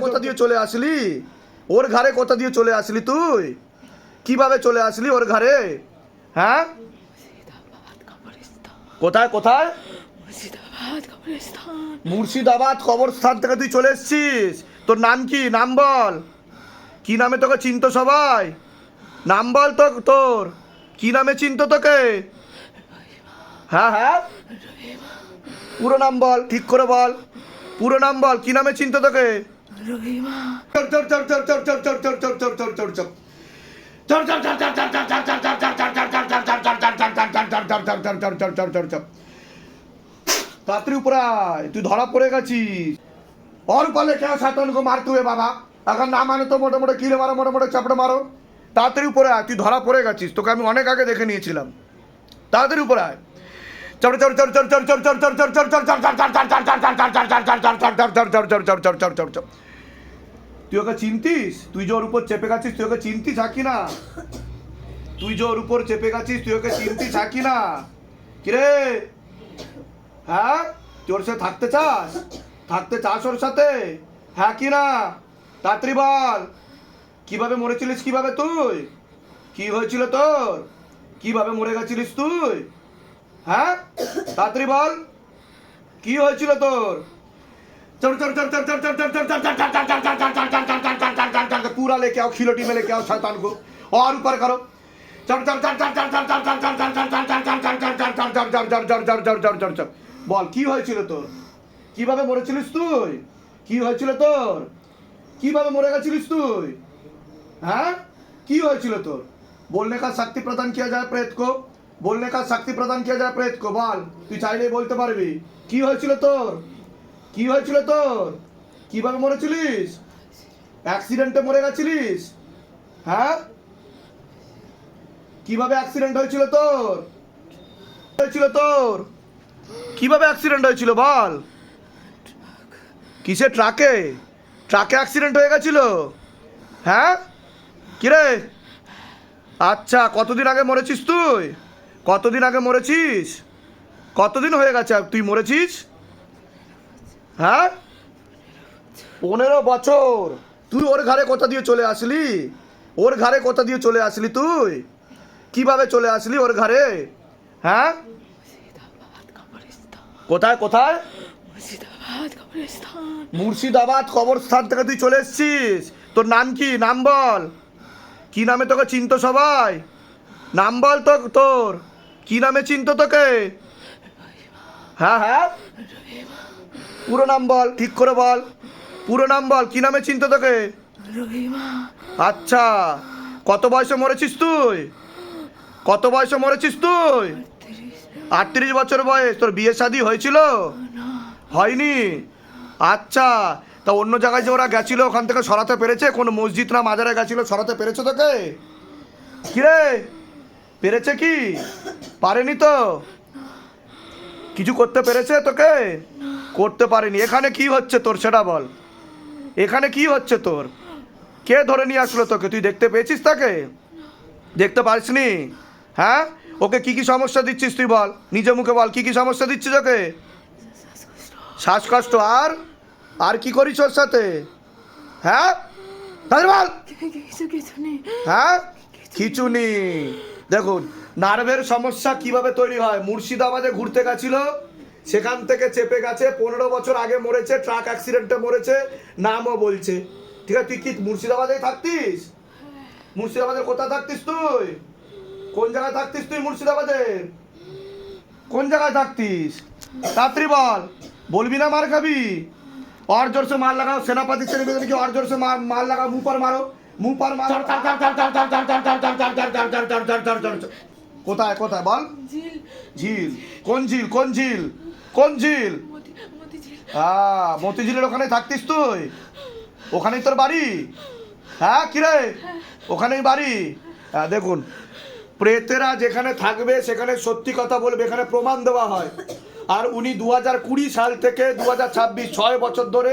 কোথা দিয়ে চলে আসলি? ওর ঘরে কোথা দিয়ে চলে আসলি তুই? কিভাবে চলে আসলি ওর ঘরে? হ্যাঁ, কোথায় কোথায়? মুর্শিদাবাদ কবরস্থান থেকে তুই চলে এসছিস। তোর নাম কি? নাম বল। কি নামে তোকে চিনতো সবাই? নাম বল তো তোর। কি নামে চিনতো তোকে? হ্যাঁ হ্যাঁ, পুরো নাম বল, ঠিক করে বল। পুরো নাম বল, কি নামে চিনতো তোকে? তাড়াতাড়ি উপরে আয়, তুই ধরা পড়ে গেছিস। और पहले क्या शैतान को मारते हुए बाबा, अगर ना माने तो मोटे मोटे कीड़े मारो, मोटे मोटे चापड़े मारो। তাড়াতাড়ি উপরে আয়, তুই ধরা পড়ে গেছিস, তোকে আমি অনেক আগে দেখে নিয়েছিলাম। তাড়াতাড়ি উপরে আয়। তুই ওকে চিনতিস? তুই যে ওর উপর চেপে গেছিস, তুই ওকে চিনতিস হাকি না? তুই যে ওর উপর চেপে গেছিস, তুই ওকে চিনতিস হাকি না? কিরে, হ্যাঁ, তুই ওর সাথে থাকতে চাস? থাকতে চাস ওর সাথে? হ্যাঁ কি না? তাড়াতাড়ি বল, কিভাবে মরেছিলিস? কিভাবে তুই? কি হয়েছিল তোর? কিভাবে মরে গেছিলিস তুই? হ্যাঁ, তাড়াতাড়ি বল, কি হয়েছিল তোর? पूरा लेके आओ, खिलोटी में लेके आओ शैतान को, और ऊपर करो। বল, কি হয়েছিল তোর? কিভাবে মরেছিলিস তুই? কি হয়েছিল তোর? কিভাবে মরে গেছিলিস তুই? হ্যাঁ, কি হয়েছিল তোর? बोलने का शक्ति प्रदान किया जाए प्रेत को, बोलने का शक्ति प्रदान किया जाए प्रेत को। বল, তুই চাইলেই বলতে পারবি। কি হয়েছিল তোর? কি হয়েছিল তোর? কিভাবে মরেছিলিস? অ্যাক্সিডেন্টে মরে গেছিলিস? হ্যাঁ, কিভাবে অ্যাক্সিডেন্ট হয়েছিল তোর? হয়েছিল তোর? কিভাবে অ্যাক্সিডেন্ট হয়েছিল বল? কিসে? ট্রাকে? ট্রাকে অ্যাক্সিডেন্ট হয়ে গেছিল? হ্যাঁ, কিরে? আচ্ছা, কতদিন আগে মরেছিস তুই? কতদিন আগে মরেছিস? কতদিন হয়ে গেছে তুই মরেছিস? হ্যাঁ, 15 বছর। তুই ওর ঘরে কোথা দিয়ে চলে আসলি? ওর ঘরে কোথা দিয়ে চলে আসলি তুই? কিভাবে চলে আসলি ওর ঘরে? হ্যাঁ, কোথায় কোথায়? মুর্শিদাবাদ কবরস্থান থেকে তুই চলে এসছিস। তোর নাম কি? নাম বল। কি নামে তোকে চিনতো সবাই? নাম বল তো তোর। কি নামে চিনতো তোকে? হ্যাঁ হ্যাঁ, পুরো নাম বল, ঠিক করে বল। পুরো নাম বল, কি নামে চিনতো তোকে? আচ্ছা, কত বয়সে মরেছিস তুই? কত বয়সে মরেছিস তুই? 38 বছর বয়স। তোর বিয়ে শাদী হয়েছিল? হয়নি। আচ্ছা, তা অন্য জায়গায় যে ওরা গেছিল ওখান থেকে সরাতে পেরেছে? কোনো মসজিদ না মাজারে গেছিল, সরাতে পেরেছে তোকে? কিরে, পেরেছে কি? পারেনি তো? কিছু করতে পেরেছে তোকে? করতে পারেনি। এখানে কি হচ্ছে তোর সেটা বল। এখানে কি হচ্ছে তোর? কে ধরে নিয়ে আসলো তোকে? তুই দেখতে পেয়েছিস তাকে? দেখতে পারিসনি? হ্যাঁ, ওকে কি কি সমস্যা দিচ্ছিস তুই বল, নিজে মুখে বল, কি কি সমস্যা দিচ্ছিস ওকে? শ্বাসকষ্ট। আর আর কি করিস ওর সাথে? হ্যাঁ, তাহলে বল। হ্যাঁ, খিচুনি। দেখুন, নার্ভের সমস্যা কিভাবে তৈরি হয়। মুর্শিদাবাদে ঘুরতে গেছিল, সেখান থেকে চেপে গেছে, 15 বছর আগে মরেছে, ট্রাক অ্যাক্সিডেন্টে মরেছে, নামও বলছে। ঠিক আছে, তুই কি মুর্শিদাবাদেই থাকতিস? মুর্শিদাবাদের কোথায় থাকতিস তুই? কোন জায়গায় থাকতিস তুই মুর্শিদাবাদের? কোন জায়গায় থাকতিস? তাড়াতাড়ি বল, বলবি না মার খাবি। और जोर से मार लगाओ, सेनापति से निवेदन की और जोर से मार लगाओ, मुंह पर मारो, मुंह पर मारो। কোথায় কোথায় বল? ঝিল। কোন ঝিল? কোন ঝিল? কোন ঝিল? হ্যাঁ, মতিঝিলের ওখানে থাকতিস তুই? ওখানেই তোর বাড়ি? হ্যাঁ, কিরে, ওখানেই বাড়ি? হ্যাঁ, দেখুন, প্রেতেরা যেখানে থাকবে সেখানে সত্যি কথা বলবে, এখানে প্রমাণ দেওয়া হয়। আর উনি 2020 সাল থেকে 2026 6 বছর ধরে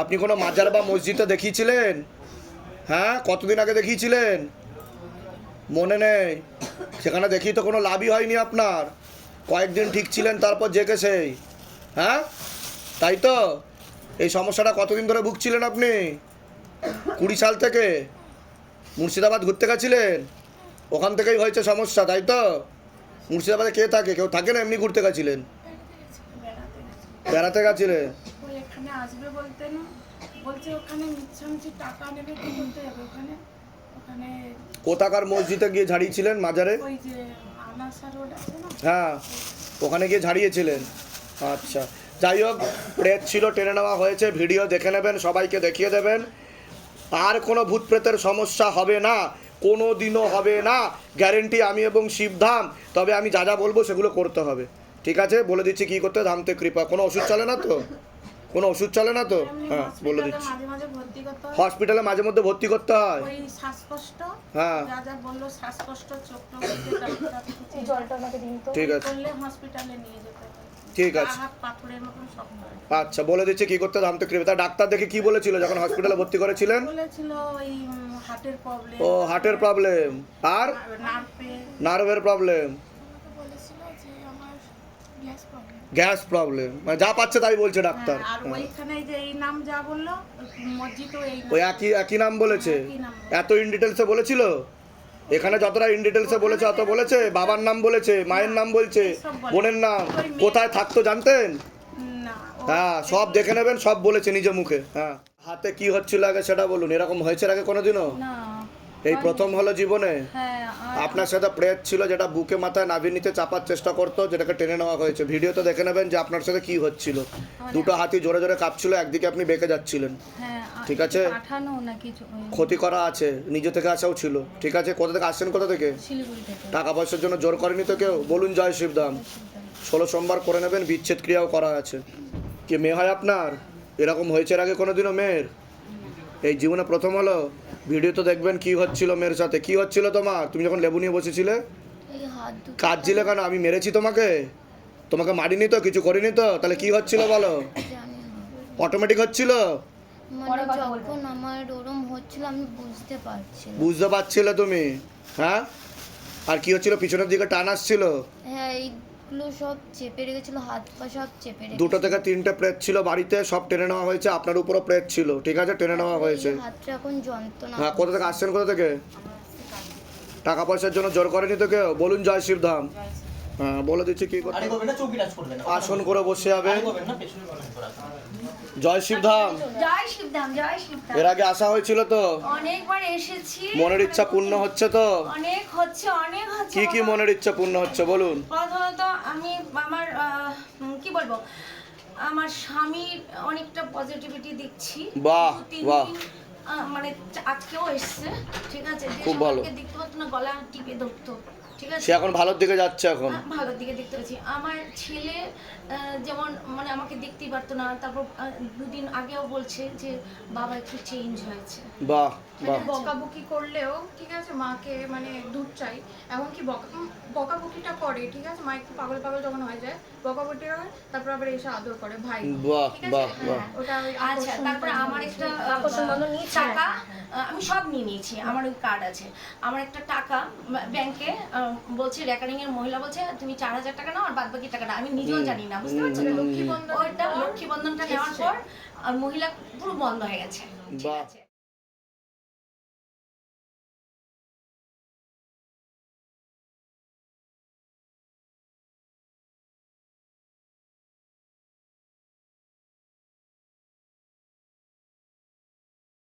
আপনি কোনো মাজার বা মসজিদে দেখিয়েছিলেন? হ্যাঁ, কতদিন আগে দেখিয়েছিলেন? মনে নেই। সেখানে দেখিয়ে তো কোনো লাভই হয়নি আপনার। কয়েকদিন ঠিক ছিলেন, তারপর জেগে সেই। হ্যাঁ, তাই তো? এই সমস্যাটা কতদিন ধরে ভুগছিলেন আপনি? 20 সাল থেকে মুর্শিদাবাদ ঘুরতে গেছিলেন, ওখান থেকেই হয়েছে সমস্যা, তাই তো? মুর্শিদাবাদে কে থাকে? কেউ থাকে না, এমনি ঘুরতে গেছিলেন? বেড়াতে গেছিলেন? ওই এখানে আসবে বলতে না, বলছে ওখানে মিছামিছি টাকা নেবে, কি করতে যাবে ওখানে? ওখানে কোথাকার মসজিদে গিয়ে ঝাড়িয়েছিলেন? মাজারে? ওই যে আনাসা রোড আছে না, হ্যাঁ, ওখানে গিয়ে ঝাড়িয়েছিলেন। আচ্ছা, যাই হোক, প্রেত ছিল, টেনে নেওয়া হয়েছে, ভিডিও দেখে নেবেন, সবাইকে দেখিয়ে দেবেন। আর কোনো ভূত প্রেতের সমস্যা হবে না, কোনো দিনও হবে না, গ্যারেন্টি আমি এবং শিবধাম। তবে আমি যা যা বলবো সেগুলো করতে হবে, ঠিক আছে? বলে দিচ্ছি কী করতে হবে। ধামতে কৃপা। কোনো ওষুধ চলে না তো? কোনো ওষুধ চলে না তো? এমনি হ্যাঁ, বলে হসপিটালে দিচ্ছি। মাঝে মাঝে ভর্তি করতে হয়। হসপিটালে মাঝে মধ্যে ভর্তি করতে হয়। ওই শ্বাসকষ্ট, হ্যাঁ। যা যা বললো, শ্বাসকষ্ট, চোখ টোক দেখতে ডাক্তার কিছু জলটা আমাকে দিন তো। ঠিক আছে, করলে হসপিটালে নিয়ে যেতে হয়। ঠিক গা আছে। হাত পাথরের মতন শক্ত হয়। আচ্ছা, বলে দিচ্ছি কী করতে হবে। ধামতে কৃপা। তা ডাক্তার দেখে কি বলেছিল যখন হসপিটালে ভর্তি করেছিলেন? বলেছিল ওই হার্টের প্রবলেম, ও, হার্টের প্রবলেম, আর নার্ভে, নার্ভের প্রবলেম, বলেছিল যে আমার গ্যাস প্রবলেম। গ্যাস প্রবলেম, মানে যা পাচ্ছে তাই বলছে ডাক্তার। আর ওইখানে যে এই নাম যা বললো, মসজিদও এই নাম। ওই একই একই নাম বলেছে? একই নাম। এত ইন ডিটেলসে বলেছিল? এখানে যতটা ইন ডিটেলসে বলেছে অত বলেছে? বাবার নাম বলেছে, মায়ের নাম বলছে, সব বলে। বোনের নাম, ওই মেয়ে- কোথায় থাকতো জানতেন? না, হ্যাঁ, সব দেখে নেবেন, সব বলেছে নিজে মুখে। হ্যাঁ, হাতে কি হচ্ছিল আগে সেটা বলুন। এরকম হয়েছে আগে কোনোদিনও? না। এই প্রথম হলো জীবনে? হ্যাঁ, আপনার সাথে প্রেত ছিল যেটা বুকে মাথায় নাভির নিচে চাপার চেষ্টা করতো, যেটাকে টেনে নেওয়া হয়েছে। ভিডিওতে দেখে নেবেন যে আপনার সাথে কি হচ্ছিল। দুটো হাতি জোরে জোরে কাঁপছিল, একদিকে আপনি বেঁকে যাচ্ছিলেন। হ্যাঁ, ঠিক আছে। পাঠানো না কিছু ক্ষতি করা আছে, নিজে থেকে আসাও ছিল, ঠিক আছে? কোথা থেকে আসছেন? কোথা থেকে? শিলিগুড়ি থেকে। টাকা পয়সার জন্য জোর করেনি তো কেউ? বলুন জয় শিবধাম। 16 সোমবার করে নেবেন, বিচ্ছেদ ক্রিয়াও করা আছে। কি মেয়ে হয় আপনার? এরকম হয়েছে এর আগে কোনোদিনও মেয়ের? এই জীবনে প্রথম হলো। ভিডিও তো দেখবেন কি হচ্ছিল মেয়ের সাথে। কি হচ্ছিল তোমার? তুমি যখন লেবু নিয়ে বসেছিলে এই হাত দুটো কাঁদছিলে কেন? আমি মেরেছি তোমাকে? তোমাকে মারিনি তো, কিছু করিনি তো, তাহলে কি হচ্ছিল বলো? জানি না। অটোমেটিক হচ্ছিল? মানে যখন আমার ওরম হচ্ছিল আমি বুঝতে পারছি না। বুঝতে পারছিলে তুমি? হ্যাঁ, আর কি হচ্ছিল? পিছনের দিকে টান আসছিল? হ্যাঁ, এইগুলো সব চেপে রেখেছিল, হাত পা সব চেপে রেখেছিল। 2 থেকে 3টে প্রেত ছিল বাড়িতে, সব টেনে নেওয়া হয়েছে। আপনার উপরও প্রেত ছিল, ঠিক আছে? টেনে নেওয়া হয়েছে। এই হাতটা এখন যন্ত্রণা। হ্যাঁ, কোথা থেকে আসছেন? কোথা থেকে? টাকা পয়সার জন্য জোর করেনি তো কেউ? বলুন জয় শিবধাম। হ্যাঁ, বলে দিচ্ছি কি করতে আরে হবে। করবেন না, চৌকি টাচ করবেন না। আসন করে বসে যাবে। আরে করবেন না, পেছনে করবেন করা। জয় শিবধাম। জয় শিবধাম, জয় শিবধাম। এর আগে আসা হয়েছিল তো? অনেকবার এসেছি, মনের ইচ্ছা পূর্ণ হচ্ছে তো? অনেক হচ্ছে, অনেক হচ্ছে। কি কি মনের ইচ্ছা পূর্ণ হচ্ছে বলুন? প্রথমত আমি আমার কি বলবো, আমার স্বামীর অনেকটা পজিটিভিটি দেখছি। বাহ, 2-3 বাহ। দিন, মানে আজকেও এসছে, ঠিক আছে? যে খুব ভালো। আমাকে দেখতে পারতো না, গলা টিপে ধরতো, ঠিক আছে? সে এখন ভালোর দিকে যাচ্ছে এখন? ভালোর দিকে দেখতে পাচ্ছি। আমার ছেলে যেমন মানে আমাকে দেখতেই পারতো না, তারপর 2 দিন আগেও বলছে যে বাবা একটু চেঞ্জ হয়েছে। বাহ, বাহ। বকাবকি করলেও ঠিক আছে, মাকে মানে দুধ চাই, এমনকি বকাবকিটা করে, ঠিক আছে? মা একটু পাগল পাগল যখন হয়ে যায়, বকাবকি হয়, তারপর আবার এসে আদর করে ভাই, বাহ, ঠিক আছে? বাহ, বাহ। হ্যাঁ, ওটা ওই আচ্ছা, আকর্ষণ তারপরে বন্ধন আমার বলে। একটা আকর্ষণ বন্ধন নিয়েছে? টাকা, আমি সব নিয়ে নিয়েছি, আমার ওই কার্ড আছে। আমার একটা টাকা ব্যাংকে বলছে, রেকারিং এর মহিলা বলছে তুমি 4000 টাকা নাও আর বাদ বাকি টাকাটা আমি নিজেও জানি না, বুঝতে পারছো? লক্ষ্মী বন্ধন ওইটা লক্ষ্মী বন্ধনটা নেওয়ার পর আর মহিলা পুরো বন্ধ হয়ে গেছে, ঠিক বাহ। আছে?